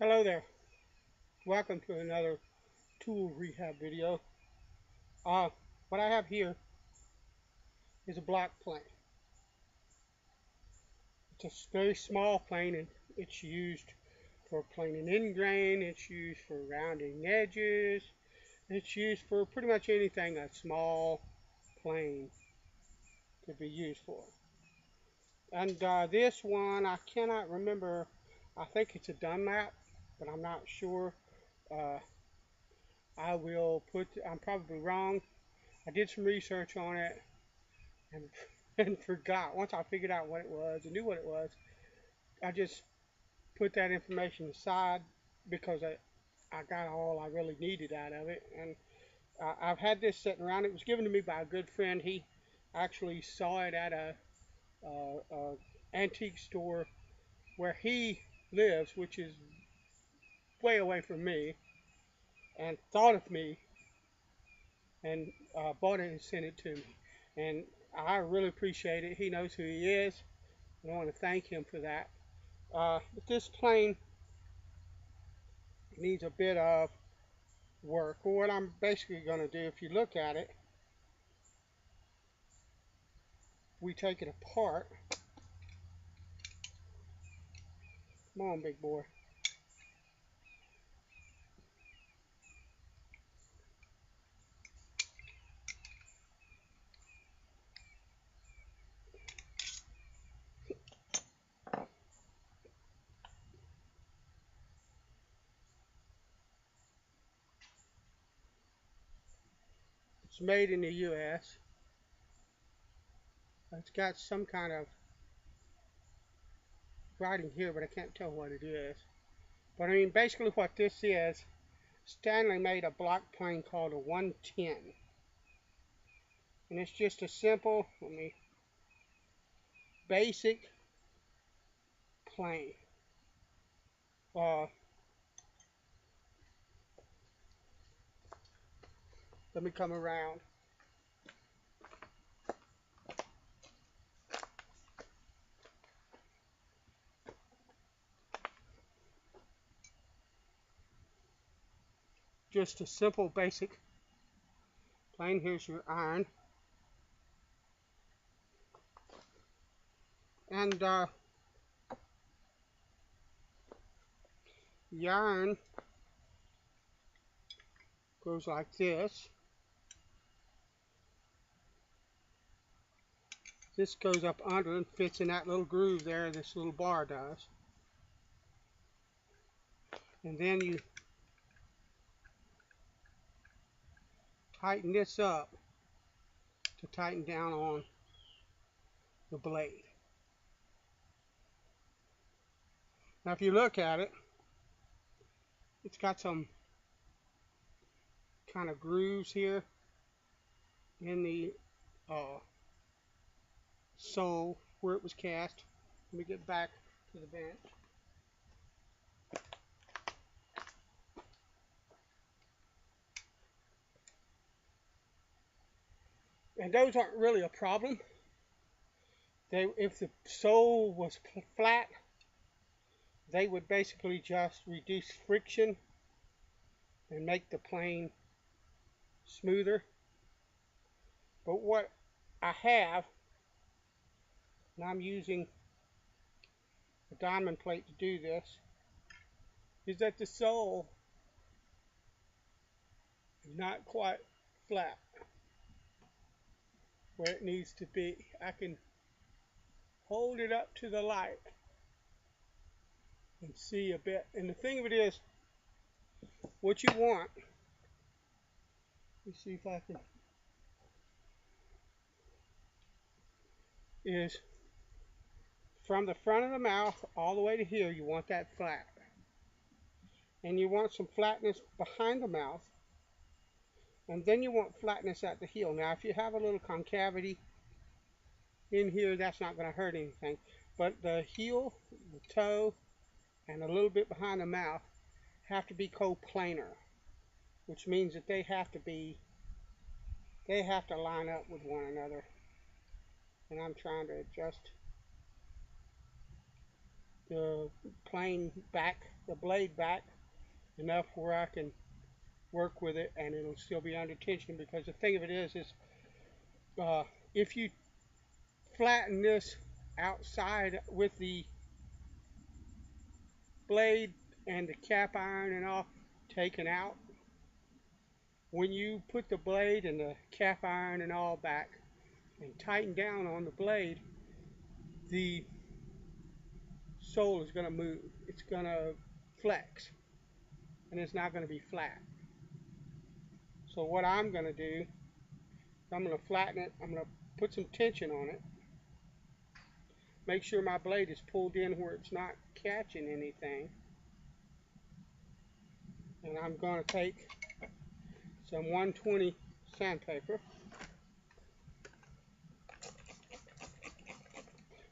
Hello there. Welcome to another tool rehab video. Uh, what I have here is a block plane. It's a very small plane and it's used for planing end grain, it's used for rounding edges, it's used for pretty much anything a small plane could be used for. And this one, I cannot remember, I think it's a Dunlap, but I'm not sure. Uh, I'm probably wrong. I did some research on it and and forgot. Once I figured out what it was and knew what it was, I just put that information aside because I got all I really needed out of it. And I've had this sitting around. It was given to me by a good friend. He actually saw it at a antique store where he lives, which is way away from me, and thought of me and bought it and sent it to me. And I really appreciate it. He knows who he is, and I want to thank him for that. But this plane needs a bit of work. Well, what I'm basically going to do, if you look at it, we take it apart. Come on, big boy. It's made in the U.S. It's got some kind of writing here, but I can't tell what it is. But I mean, basically what this is, Stanley made a block plane called a 110. And it's just a simple, basic plane. Uh, Let me come around. Just a simple basic plane. Here's your iron. And the iron goes like this. This goes up under and fits in that little groove there, this little bar does. And then you tighten this up to tighten down on the blade. Now if you look at it, it's got some kind of grooves here in the sole where it was cast. Let me get back to the bench. And those aren't really a problem. If the sole was flat, they would basically just reduce friction and make the plane smoother. But what I have, and I'm using a diamond plate to do this, is that the sole is not quite flat where it needs to be. I can hold it up to the light and see a bit. And the thing of it is, what you want, let me see if I can, is from the front of the mouth all the way to here, you want that flat. And you want some flatness behind the mouth. And then you want flatness at the heel. Now, if you have a little concavity in here, that's not going to hurt anything. But the heel, the toe, and a little bit behind the mouth have to be coplanar, which means that they have to line up with one another. And I'm trying to adjust the plane back, the blade back enough where I can work with it and it'll still be under tension. Because the thing of it is if you flatten this outside with the blade and the cap iron and all taken out, when you put the blade and the cap iron and all back and tighten down on the blade, the sole is going to move. It's going to flex and it's not going to be flat. So what I'm going to do, I'm going to flatten it. I'm going to put some tension on it. Make sure my blade is pulled in where it's not catching anything. And I'm going to take some 120 sandpaper.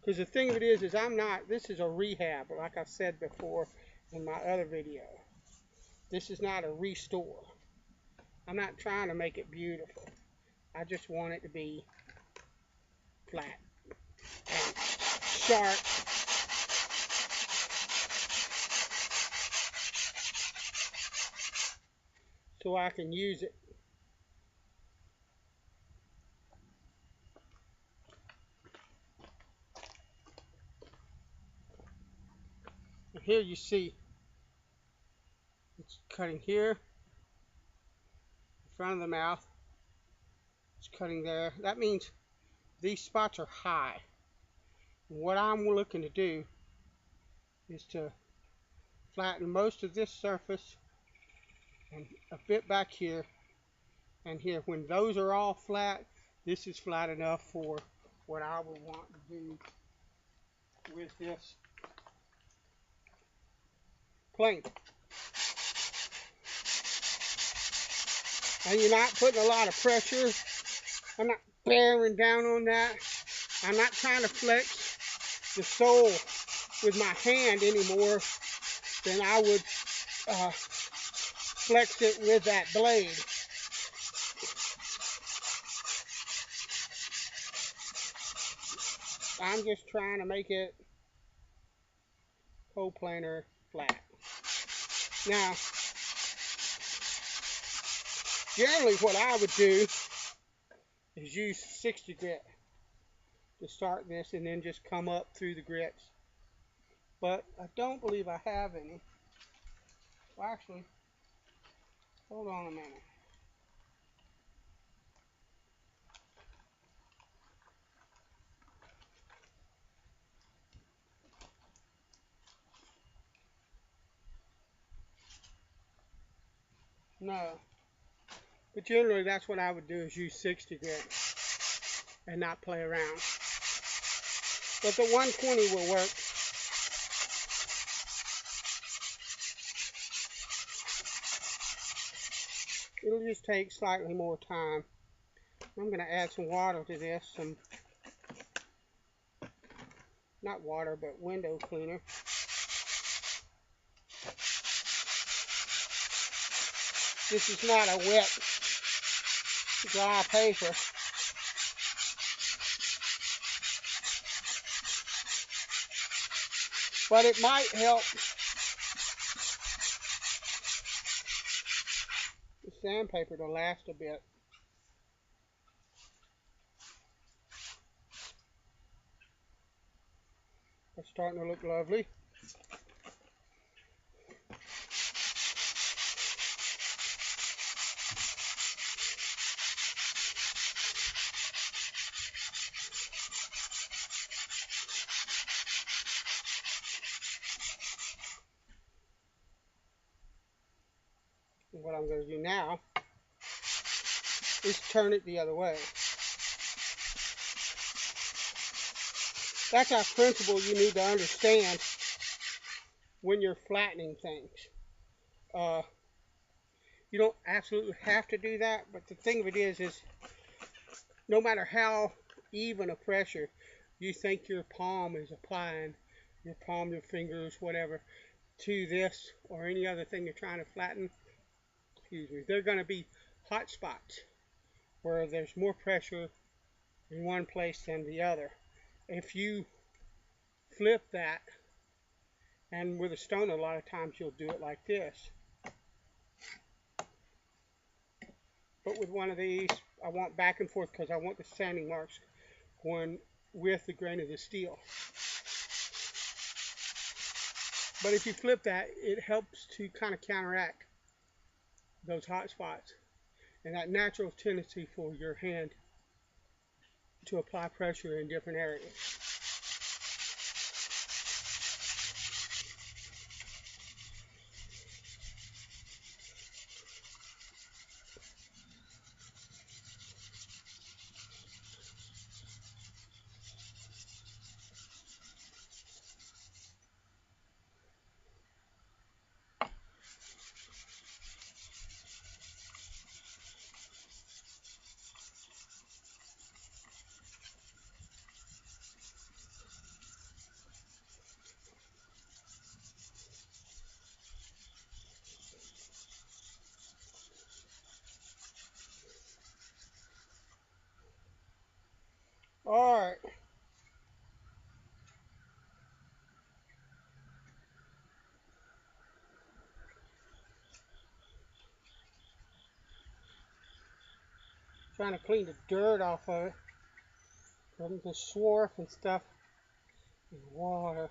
Because the thing of it is I'm not, this is a rehab, like I said before in my other video. This is not a restore. I'm not trying to make it beautiful. I just want it to be flat and sharp. So I can use it. And here you see it's cutting here in front of the mouth. It's cutting there. That means these spots are high. And what I'm looking to do is to flatten most of this surface and a bit back here and here. When those are all flat, this is flat enough for what I would want to do with this plane. And you're not putting a lot of pressure. I'm not bearing down on that. I'm not trying to flex the sole with my hand anymore than I would flex it with that blade. I'm just trying to make it coplanar flat. Now, generally what I would do is use 60 grit to start this and then just come up through the grits. But I don't believe I have any. Well, actually, hold on a minute. No. But generally that's what I would do, is use 60 grit and not play around. But the 120 will work. It'll just take slightly more time. I'm going to add some water to this, some, not water, but window cleaner. This is not a wet, dry paper. But it might help the sandpaper to last a bit. It's starting to look lovely. And what I'm going to do now is turn it the other way. That's a principle you need to understand when you're flattening things. You don't absolutely have to do that, but the thing of it is no matter how even a pressure you think your palm is applying, your palm, your fingers, whatever, to this or any other thing you're trying to flatten, there are going to be hot spots where there's more pressure in one place than the other. If you flip that And with a stone, a lot of times you'll do it like this. But with one of these, I want back and forth because I want the sanding marks going with the grain of the steel. But if you flip that, it helps to kind of counteract those hot spots and that natural tendency for your hand to apply pressure in different areas. All right. Trying to clean the dirt off of it from the swarf and stuff and water.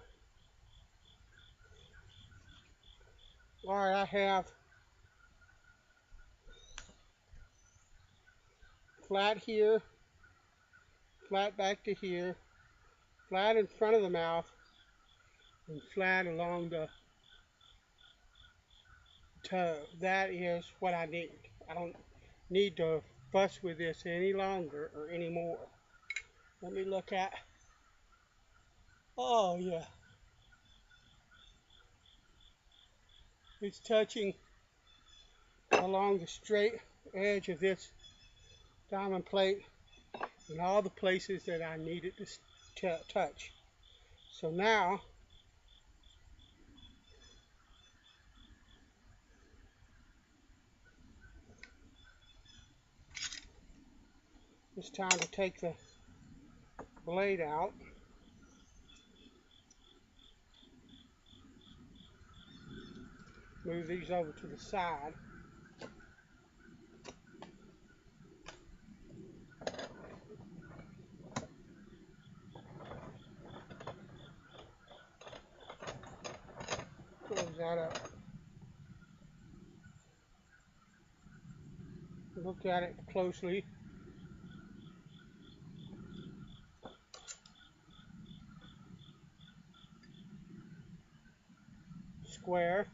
All right, I have flat here, flat back to here, flat in front of the mouth, and flat along the toe. That is what I need. I don't need to fuss with this any longer or anymore. Let me look at. Oh yeah, it's touching along the straight edge of this diamond plate in all the places that I needed to touch. So now it's time to take the blade out. Move these over to the side. Close that up. Look at it closely. Square.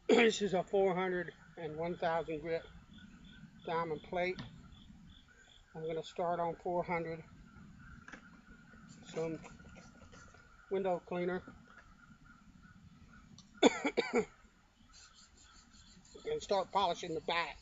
This is a 400 and 1000 grit diamond plate. I'm going to start on 400. Some window cleaner. And start polishing the back.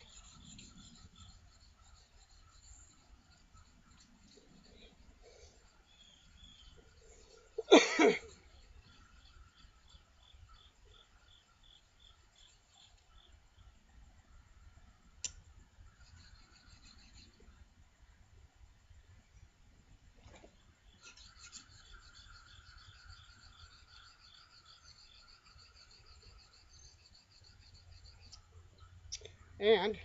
And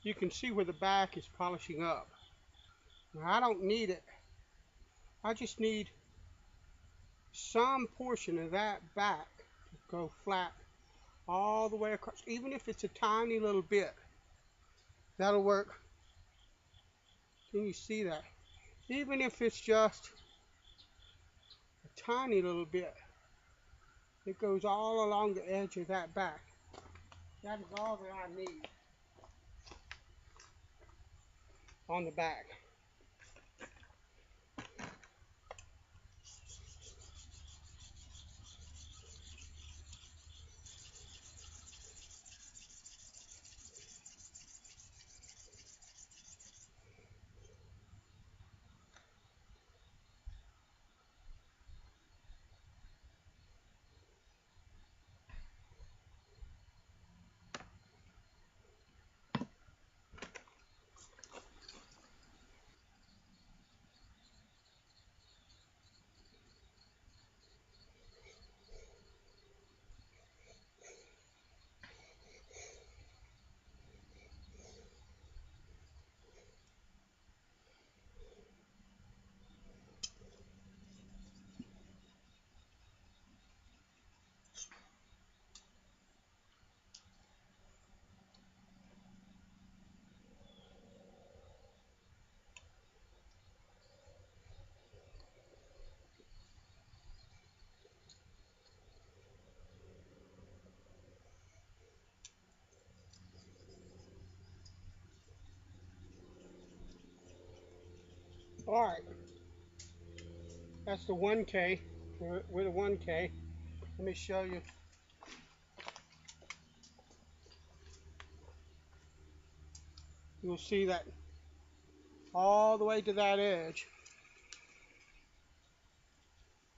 you can see where the back is polishing up. Now I don't need it. I just need some portion of that back to go flat all the way across. Even if it's a tiny little bit, that'll work. Can you see that? Even if it's just a tiny little bit, it goes all along the edge of that back. That is all that I need on the back. Alright, that's the 1K. We're the 1K. Let me show you. You'll see that all the way to that edge.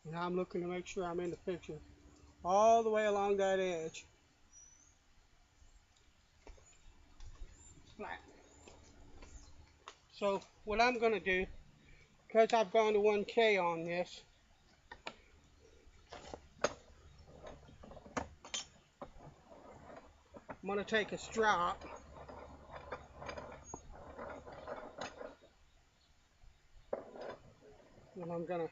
And I'm looking to make sure I'm in the picture. All the way along that edge. Flat. So what I'm going to do, because I've gone to 1K on this, I'm going to take a strop and I'm going to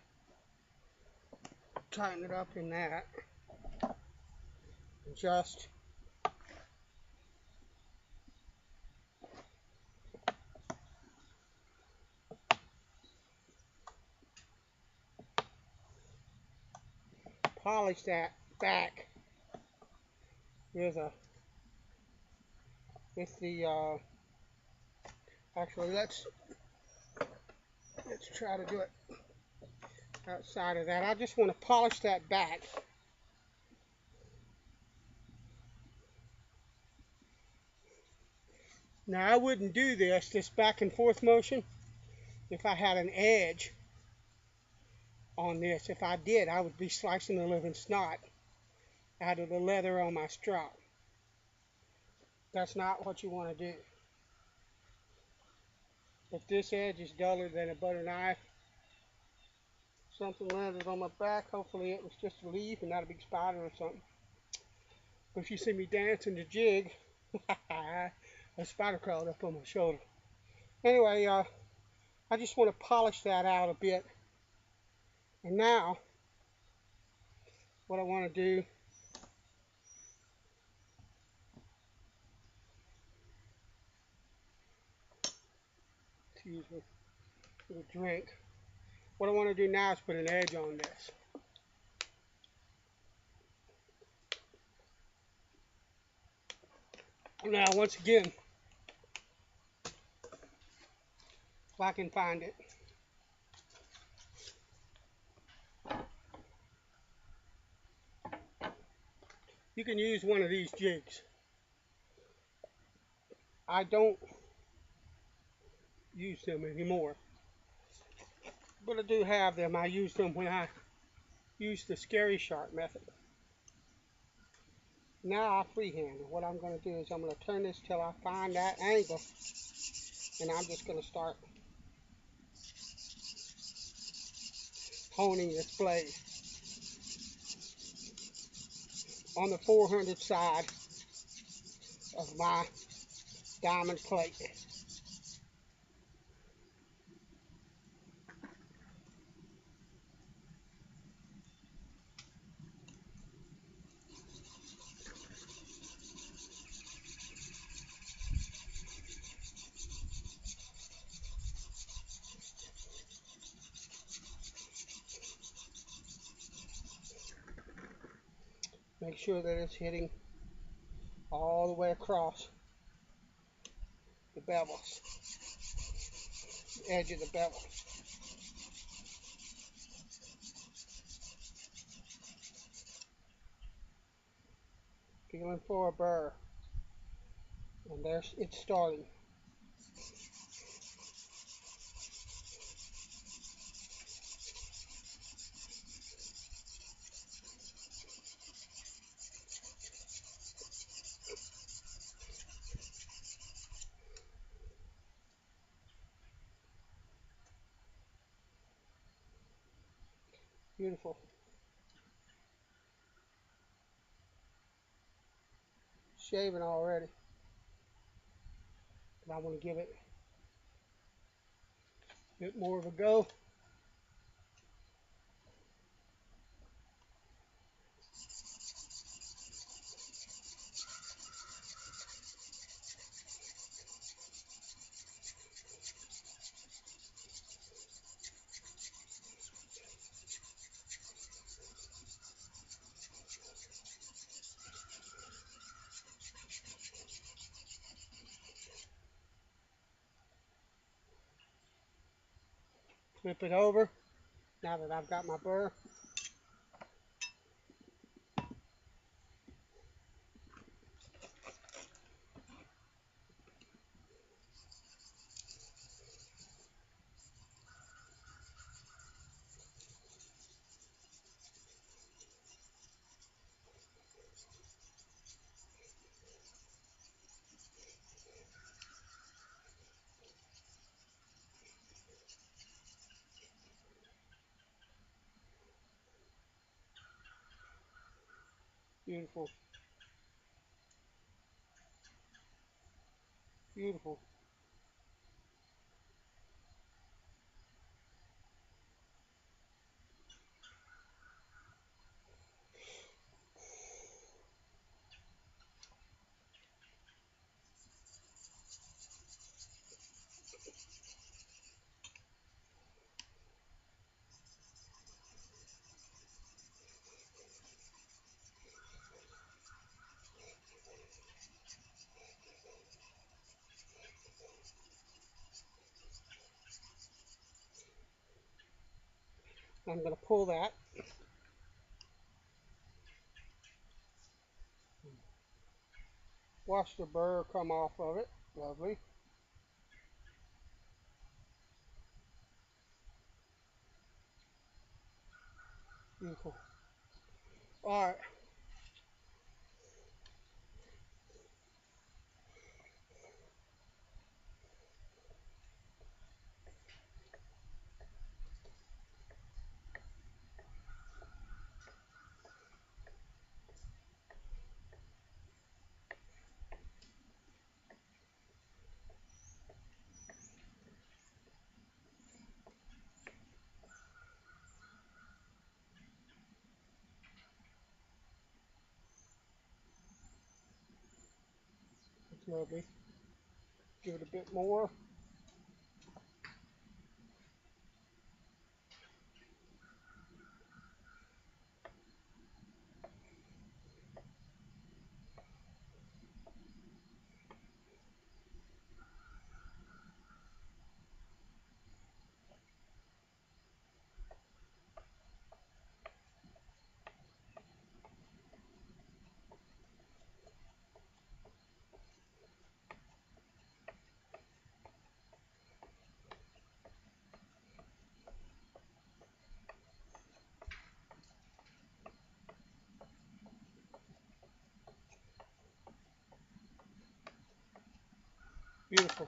tighten it up in that and just polish that back with the actually let's try to do it outside of that. I just want to polish that back. Now I wouldn't do this back and forth motion if I had an edge on this. If I did, I would be slicing the living snot out of the leather on my strop. That's not what you want to do. If this edge is duller than a butter knife, something landed on my back. Hopefully it was just a leaf and not a big spider or something. But if you see me dancing the jig, a spider crawled up on my shoulder. Anyway, I just want to polish that out a bit. And now, what I want to do, excuse me, a drink. What I want to do now is put an edge on this. Now, once again, if I can find it, you can use one of these jigs. I don't use them anymore, but I do have them. I used them when I used the scary sharp method. Now I freehand. What I'm going to do is I'm going to turn this till I find that angle, and I'm just going to start honing this blade on the 400 side of my diamond plate. Make sure that it's hitting all the way across the bevels, the edge of the bevel. Feeling for a burr, and there's it's starting. Beautiful. Shaving already, but I want to give it a bit more of a go. Flip it over now that I've got my burr. Beautiful. Beautiful. I'm going to pull that. Watch the burr come off of it. Lovely. Beautiful. All right. It's lovely. Give it a bit more. Beautiful.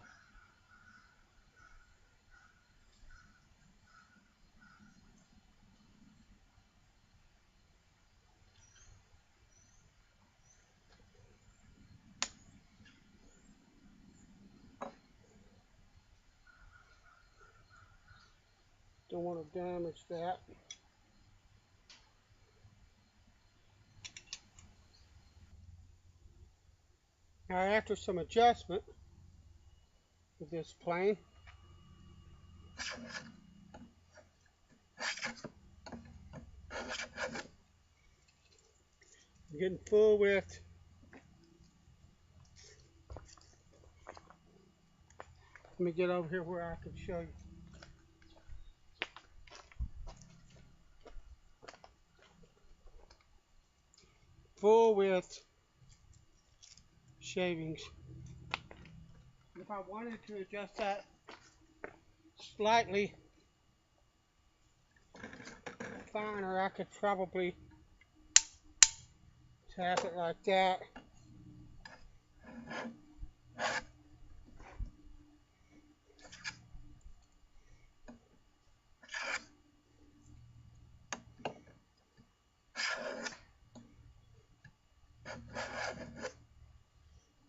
Don't want to damage that. Now after some adjustment with this plane, I'm getting full width. Let me get over here where I can show you. Full width shavings. If I wanted to adjust that slightly finer, I could probably tap it like that.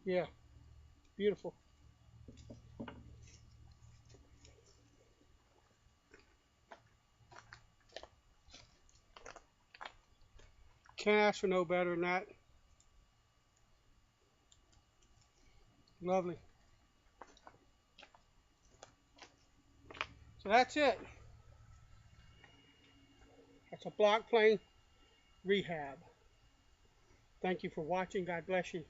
Yeah, beautiful. Can't ask for no better than that. Lovely. So that's it. That's a block plane rehab. Thank you for watching. God bless you.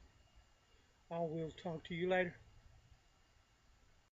I will talk to you later.